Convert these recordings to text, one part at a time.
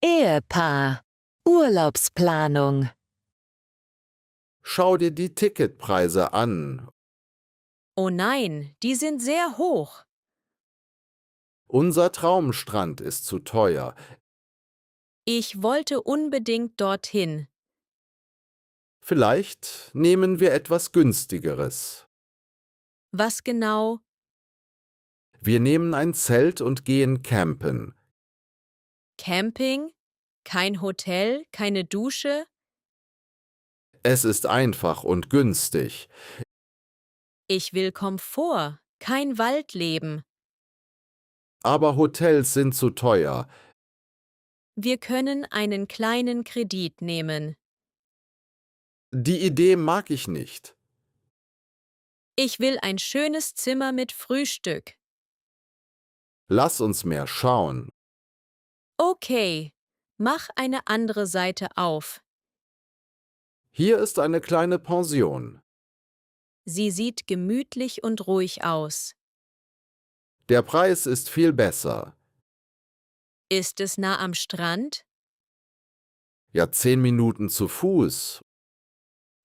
Ehepaar. Urlaubsplanung. Schau dir die Ticketpreise an. Oh nein, die sind sehr hoch. Unser Traumstrand ist zu teuer. Ich wollte unbedingt dorthin. Vielleicht nehmen wir etwas Günstigeres. Was genau? Wir nehmen ein Zelt und gehen campen. Camping? Kein Hotel, keine Dusche? Es ist einfach und günstig. Ich will Komfort, kein Waldleben. Aber Hotels sind zu teuer. Wir können einen kleinen Kredit nehmen. Die Idee mag ich nicht. Ich will ein schönes Zimmer mit Frühstück. Lass uns mehr schauen. Okay, mach eine andere Seite auf. Hier ist eine kleine Pension. Sie sieht gemütlich und ruhig aus. Der Preis ist viel besser. Ist es nah am Strand? Ja, 10 Minuten zu Fuß.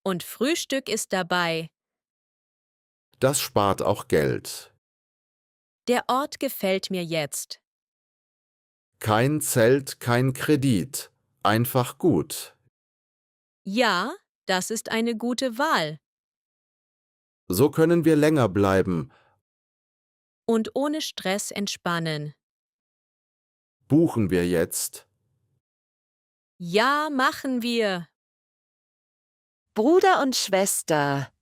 Und Frühstück ist dabei. Das spart auch Geld. Der Ort gefällt mir jetzt. Kein Zelt, kein Kredit. Einfach gut. Ja, das ist eine gute Wahl. So können wir länger bleiben. Und ohne Stress entspannen. Buchen wir jetzt. Ja, machen wir. Bruder und Schwester.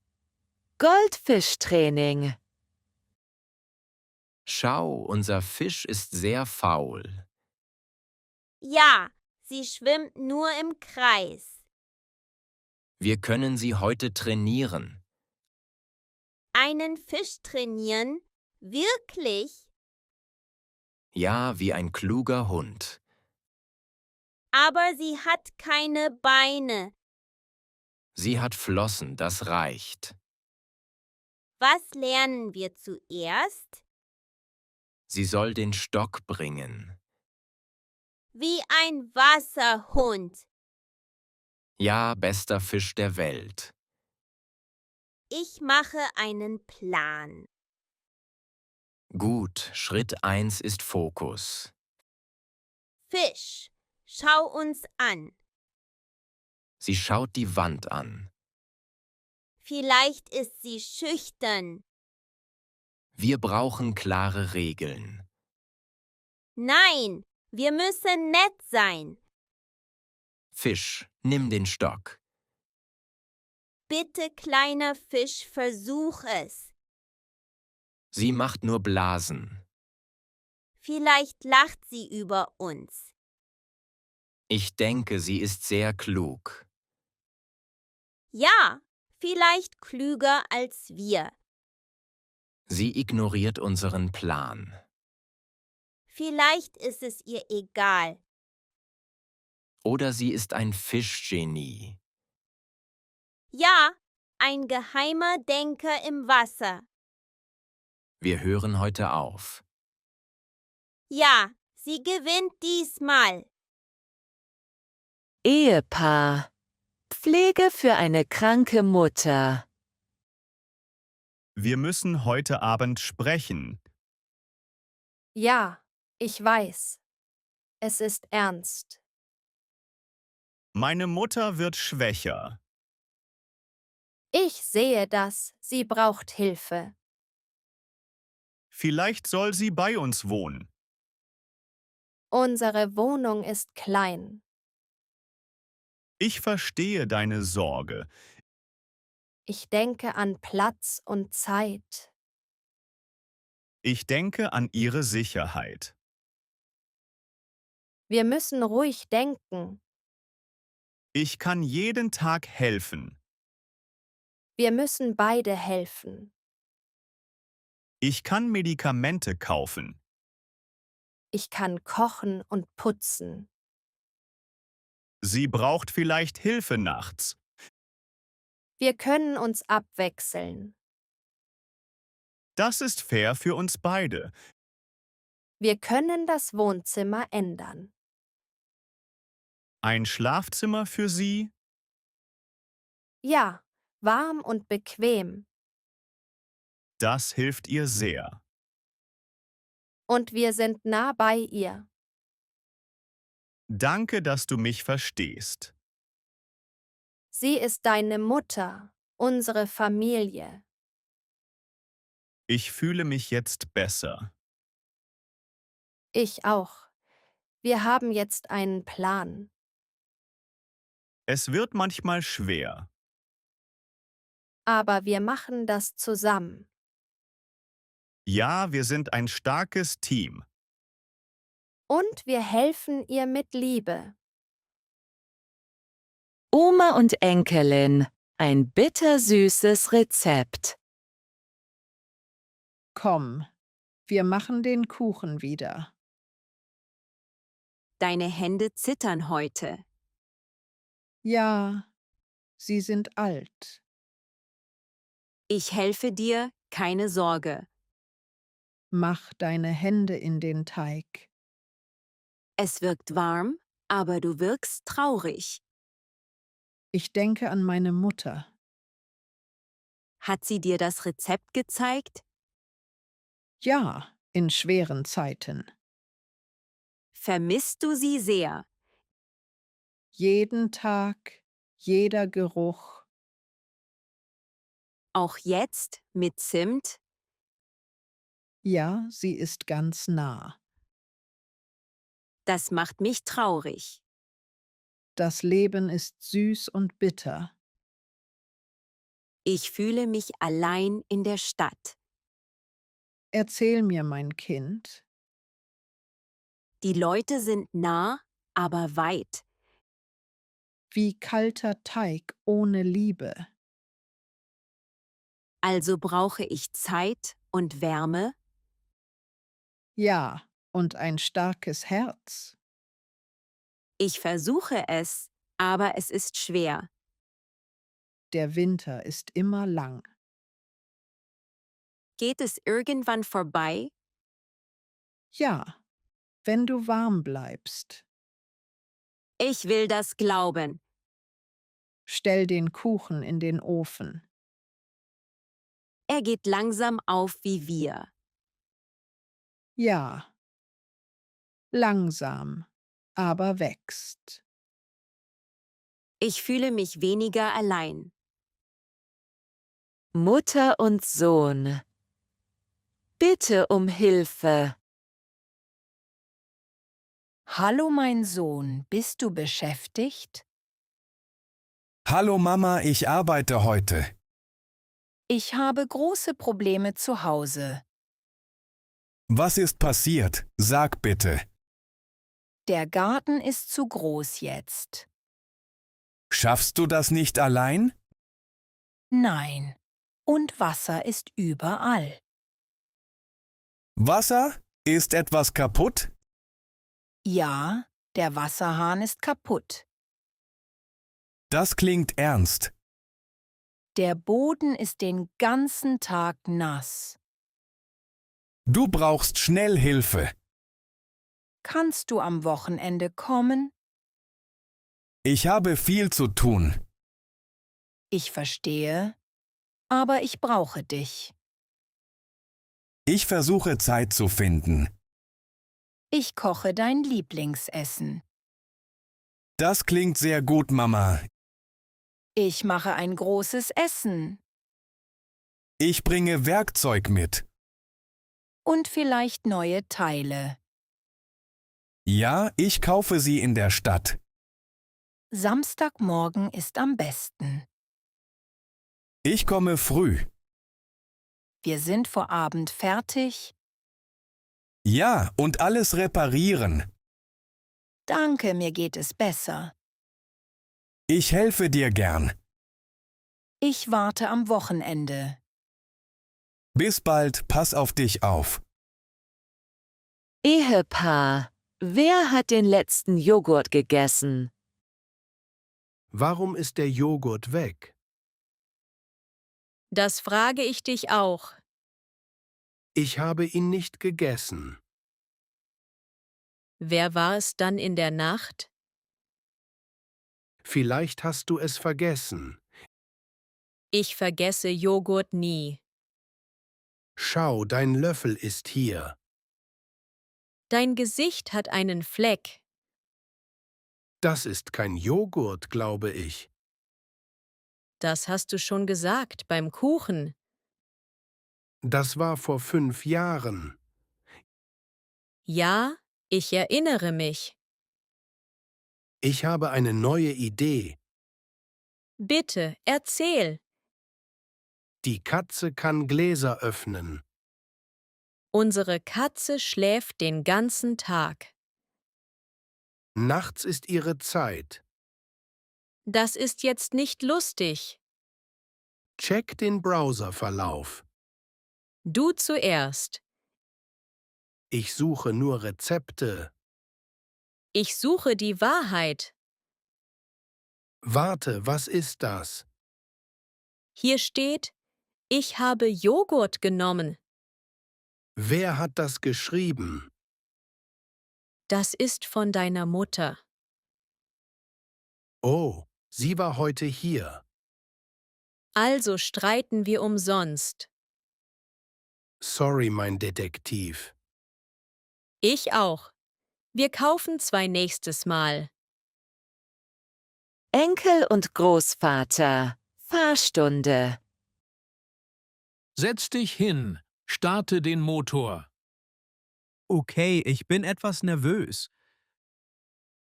Goldfischtraining. Schau, unser Fisch ist sehr faul. Ja, sie schwimmt nur im Kreis. Wir können sie heute trainieren. Einen Fisch trainieren? Wirklich? Ja, wie ein kluger Hund. Aber sie hat keine Beine. Sie hat Flossen, das reicht. Was lernen wir zuerst? Sie soll den Stock bringen. Wie ein Wasserhund. Ja, bester Fisch der Welt. Ich mache einen Plan. Gut, Schritt 1 ist Fokus. Fisch, schau uns an. Sie schaut die Wand an. Vielleicht ist sie schüchtern. Wir brauchen klare Regeln. Nein, wir müssen nett sein. Fisch, nimm den Stock. Bitte, kleiner Fisch, versuch es. Sie macht nur Blasen. Vielleicht lacht sie über uns. Ich denke, sie ist sehr klug. Ja, vielleicht klüger als wir. Sie ignoriert unseren Plan. Vielleicht ist es ihr egal. Oder sie ist ein Fischgenie. Ja, ein geheimer Denker im Wasser. Wir hören heute auf. Ja, sie gewinnt diesmal. Ehepaar. Pflege für eine kranke Mutter. Wir müssen heute Abend sprechen. Ja, ich weiß. Es ist ernst. Meine Mutter wird schwächer. Ich sehe das. Sie braucht Hilfe. Vielleicht soll sie bei uns wohnen. Unsere Wohnung ist klein. Ich verstehe deine Sorge. Ich denke an Platz und Zeit. Ich denke an ihre Sicherheit. Wir müssen ruhig denken. Ich kann jeden Tag helfen. Wir müssen beide helfen. Ich kann Medikamente kaufen. Ich kann kochen und putzen. Sie braucht vielleicht Hilfe nachts. Wir können uns abwechseln. Das ist fair für uns beide. Wir können das Wohnzimmer ändern. Ein Schlafzimmer für Sie? Ja, warm und bequem. Das hilft ihr sehr. Und wir sind nah bei ihr. Danke, dass du mich verstehst. Sie ist deine Mutter, unsere Familie. Ich fühle mich jetzt besser. Ich auch. Wir haben jetzt einen Plan. Es wird manchmal schwer. Aber wir machen das zusammen. Ja, wir sind ein starkes Team. Und wir helfen ihr mit Liebe. Oma und Enkelin. Ein bittersüßes Rezept. Komm, wir machen den Kuchen wieder. Deine Hände zittern heute. Ja, sie sind alt. Ich helfe dir, keine Sorge. Mach deine Hände in den Teig. Es wirkt warm, aber du wirkst traurig. Ich denke an meine Mutter. Hat sie dir das Rezept gezeigt? Ja, in schweren Zeiten. Vermisst du sie sehr? Jeden Tag, jeder Geruch. Auch jetzt mit Zimt? Ja, sie ist ganz nah. Das macht mich traurig. Das Leben ist süß und bitter. Ich fühle mich allein in der Stadt. Erzähl mir, mein Kind. Die Leute sind nah, aber weit. Wie kalter Teig ohne Liebe. Also brauche ich Zeit und Wärme. Ja, und ein starkes Herz. Ich versuche es, aber es ist schwer. Der Winter ist immer lang. Geht es irgendwann vorbei? Ja, wenn du warm bleibst. Ich will das glauben. Stell den Kuchen in den Ofen. Er geht langsam auf wie wir. Ja, langsam, aber wächst. Ich fühle mich weniger allein. Mutter und Sohn. Bitte um Hilfe. Hallo mein Sohn, bist du beschäftigt? Hallo Mama, ich arbeite heute. Ich habe große Probleme zu Hause. Was ist passiert? Sag bitte. Der Garten ist zu groß jetzt. Schaffst du das nicht allein? Nein. Und Wasser ist überall. Wasser? Ist etwas kaputt? Ja, der Wasserhahn ist kaputt. Das klingt ernst. Der Boden ist den ganzen Tag nass. Du brauchst schnell Hilfe. Kannst du am Wochenende kommen? Ich habe viel zu tun. Ich verstehe, aber ich brauche dich. Ich versuche Zeit zu finden. Ich koche dein Lieblingsessen. Das klingt sehr gut, Mama. Ich mache ein großes Essen. Ich bringe Werkzeug mit. Und vielleicht neue Teile. Ja, ich kaufe sie in der Stadt. Samstagmorgen ist am besten. Ich komme früh. Wir sind vor Abend fertig. Ja, und alles reparieren. Danke, mir geht es besser. Ich helfe dir gern. Ich warte am Wochenende. Bis bald, pass auf dich auf. Ehepaar. Wer hat den letzten Joghurt gegessen? Warum ist der Joghurt weg? Das frage ich dich auch. Ich habe ihn nicht gegessen. Wer war es dann in der Nacht? Vielleicht hast du es vergessen. Ich vergesse Joghurt nie. Schau, dein Löffel ist hier. Dein Gesicht hat einen Fleck. Das ist kein Joghurt, glaube ich. Das hast du schon gesagt beim Kuchen. Das war vor 5 Jahren. Ja, ich erinnere mich. Ich habe eine neue Idee. Bitte, erzähl. Die Katze kann Gläser öffnen. Unsere Katze schläft den ganzen Tag. Nachts ist ihre Zeit. Das ist jetzt nicht lustig. Check den Browserverlauf. Du zuerst. Ich suche nur Rezepte. Ich suche die Wahrheit. Warte, was ist das? Hier steht, ich habe Joghurt genommen. Wer hat das geschrieben? Das ist von deiner Mutter. Oh, sie war heute hier. Also streiten wir umsonst. Sorry, mein Detektiv. Ich auch. Wir kaufen 2 nächstes Mal. Enkel und Großvater. Fahrstunde. Setz dich hin, starte den Motor. Okay, ich bin etwas nervös.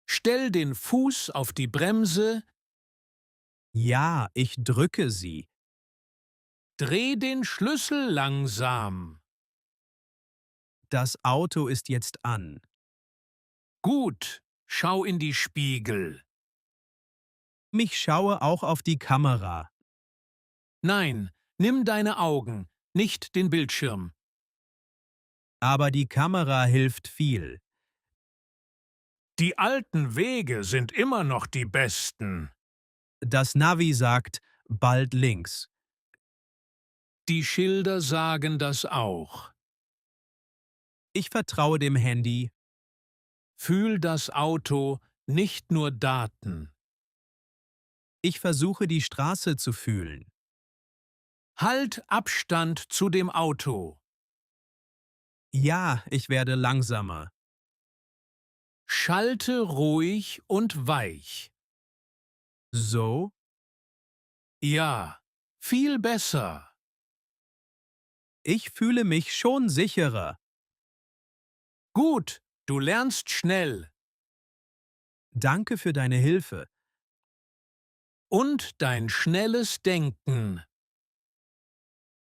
Stell den Fuß auf die Bremse, Ja, ich drücke sie. dreh den Schlüssel langsam. Das Auto ist jetzt an. Gut, schau in die Spiegel. Mich schaue auch auf die Kamera. Nein, nimm deine Augen, nicht den Bildschirm. Aber die Kamera hilft viel. Die alten Wege sind immer noch die besten. Das Navi sagt, bald links. Die Schilder sagen das auch. Ich vertraue dem Handy. Fühl das Auto, nicht nur Daten. Ich versuche die Straße zu fühlen. Halt Abstand zu dem Auto. Ja, ich werde langsamer. Schalte ruhig und weich. So? Ja, viel besser. Ich fühle mich schon sicherer. Gut, du lernst schnell. Danke für deine Hilfe. Und dein schnelles Denken.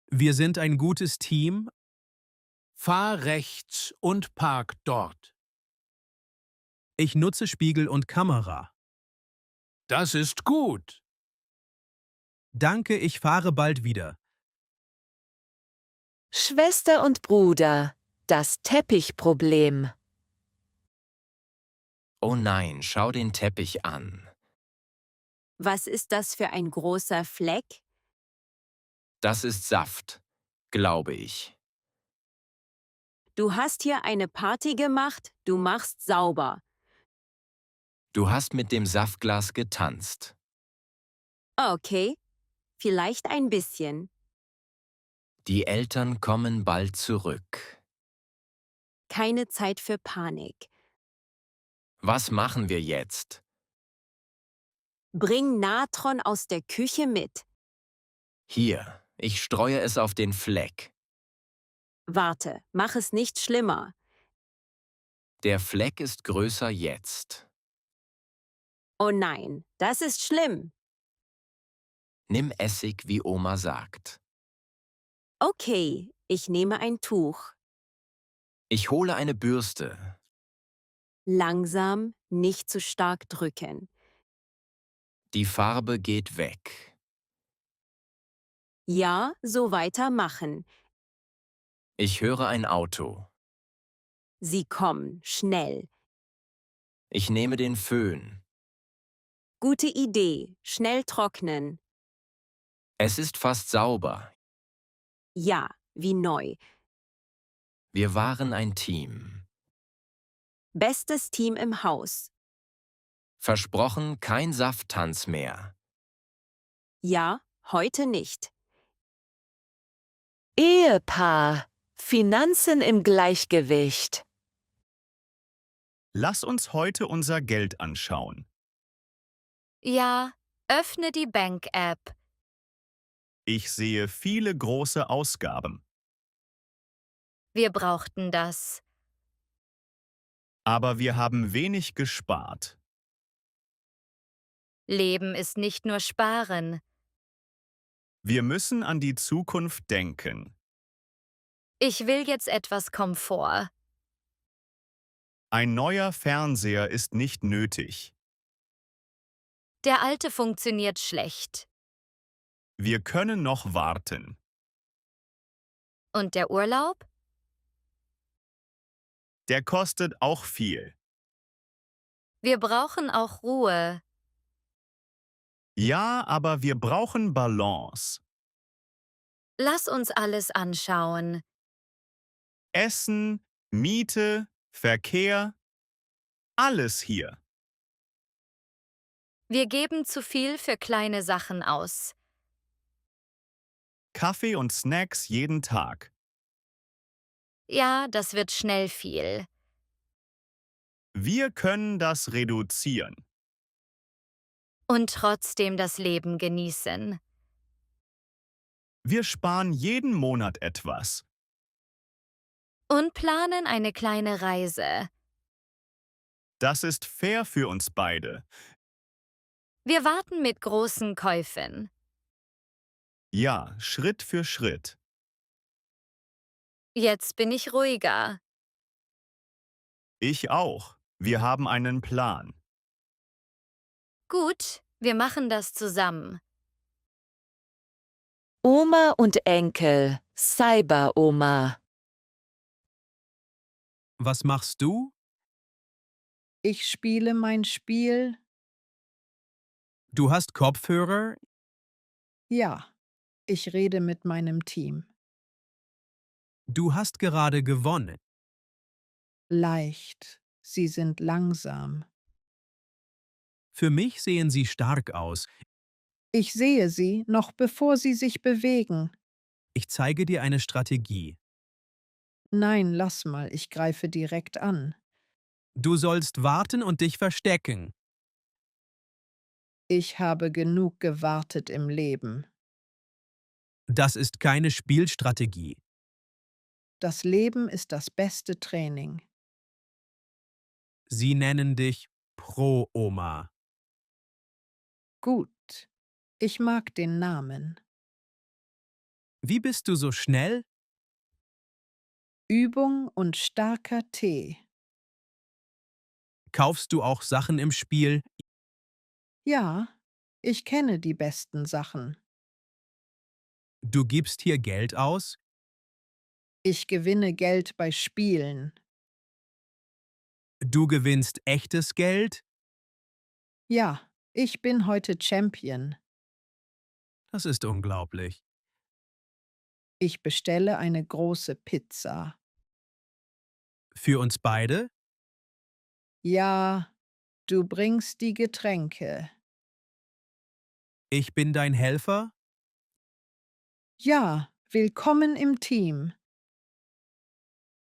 Wir sind ein gutes Team. Fahr rechts und park dort. Ich nutze Spiegel und Kamera. Das ist gut. Danke, ich fahre bald wieder. Schwester und Bruder. Das Teppichproblem. Oh nein, schau den Teppich an. Was ist das für ein großer Fleck? Das ist Saft, glaube ich. Du hast hier eine Party gemacht, du machst sauber. Du hast mit dem Saftglas getanzt. Okay, vielleicht ein bisschen. Die Eltern kommen bald zurück. Keine Zeit für Panik. Was machen wir jetzt? Bring Natron aus der Küche mit. Hier, ich streue es auf den Fleck. Warte, mach es nicht schlimmer. Der Fleck ist größer jetzt. Oh nein, das ist schlimm. Nimm Essig, wie Oma sagt. Okay, ich nehme ein Tuch. Ich hole eine Bürste. Langsam, nicht zu stark drücken. Die Farbe geht weg. Ja, so weitermachen. Ich höre ein Auto. Sie kommen, schnell. Ich nehme den Föhn. Gute Idee, schnell trocknen. Es ist fast sauber. Ja, wie neu. Wir waren ein Team. Bestes Team im Haus. Versprochen, kein Safttanz mehr. Ja, heute nicht. Ehepaar. Finanzen im Gleichgewicht. Lass uns heute unser Geld anschauen. Ja, öffne die Bank-App. Ich sehe viele große Ausgaben. Wir brauchten das. Aber wir haben wenig gespart. Leben ist nicht nur Sparen. Wir müssen an die Zukunft denken. Ich will jetzt etwas Komfort. Ein neuer Fernseher ist nicht nötig. Der alte funktioniert schlecht. Wir können noch warten. Und der Urlaub? Der kostet auch viel. Wir brauchen auch Ruhe. Ja, aber wir brauchen Balance. Lass uns alles anschauen. Essen, Miete, Verkehr, alles hier. Wir geben zu viel für kleine Sachen aus. Kaffee und Snacks jeden Tag. Ja, das wird schnell viel. Wir können das reduzieren. Und trotzdem das Leben genießen. Wir sparen jeden Monat etwas. Und planen eine kleine Reise. Das ist fair für uns beide. Wir warten mit großen Käufen. Ja, Schritt für Schritt. Jetzt bin ich ruhiger. Ich auch. Wir haben einen Plan. Gut, wir machen das zusammen. Oma und Enkel. Cyber-Oma. Was machst du? Ich spiele mein Spiel. Du hast Kopfhörer? Ja, ich rede mit meinem Team. Du hast gerade gewonnen. Leicht. Sie sind langsam. Für mich sehen sie stark aus. Ich sehe sie, noch bevor sie sich bewegen. Ich zeige dir eine Strategie. Nein, lass mal, ich greife direkt an. Du sollst warten und dich verstecken. Ich habe genug gewartet im Leben. Das ist keine Spielstrategie. Das Leben ist das beste Training. Sie nennen dich Pro-Oma. Gut. Ich mag den Namen. Wie bist du so schnell? Übung und starker Tee. Kaufst du auch Sachen im Spiel? Ja, ich kenne die besten Sachen. Du gibst hier Geld aus? Ich gewinne Geld bei Spielen. Du gewinnst echtes Geld? Ja, ich bin heute Champion. Das ist unglaublich. Ich bestelle eine große Pizza. Für uns beide? Ja, du bringst die Getränke. Ich bin dein Helfer? Ja, willkommen im Team.